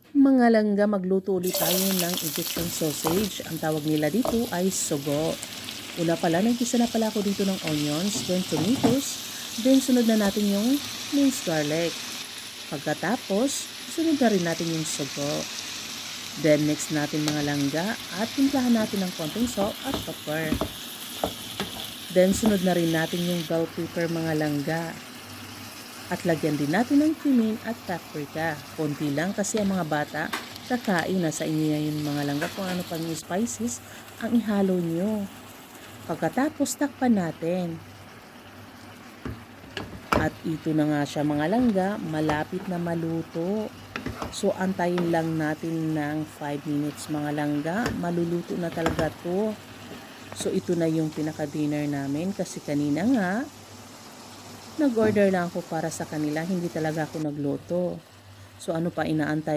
Mga langga, magluto ulit tayo ng Egyptian sausage. Ang tawag nila dito ay sogo. Una pala, nagkisa na pala ako dito ng onions, then tomatoes, then sunod na natin yung minced garlic. Pagkatapos, sunod na rin natin yung sogo. Then mix natin mga langga at timplahan natin ng konting salt at pepper. Then sunod na rin natin yung bell pepper mga langga. At lagyan din natin ng cumin at paprika. Konti lang kasi ang mga bata kakain na sa inyo yung mga langga. Kung ano pang yung spices ang ihalo nyo. Pagkatapos takpan natin. At ito na nga siya mga langga, malapit na maluto. So antayin lang natin ng 5 minutes mga langga. Maluluto na talaga to. So ito na yung pinaka-dinner namin kasi kanina nga nag-order lang ako para sa kanila, hindi talaga ako nagluto. So ano pa inaantay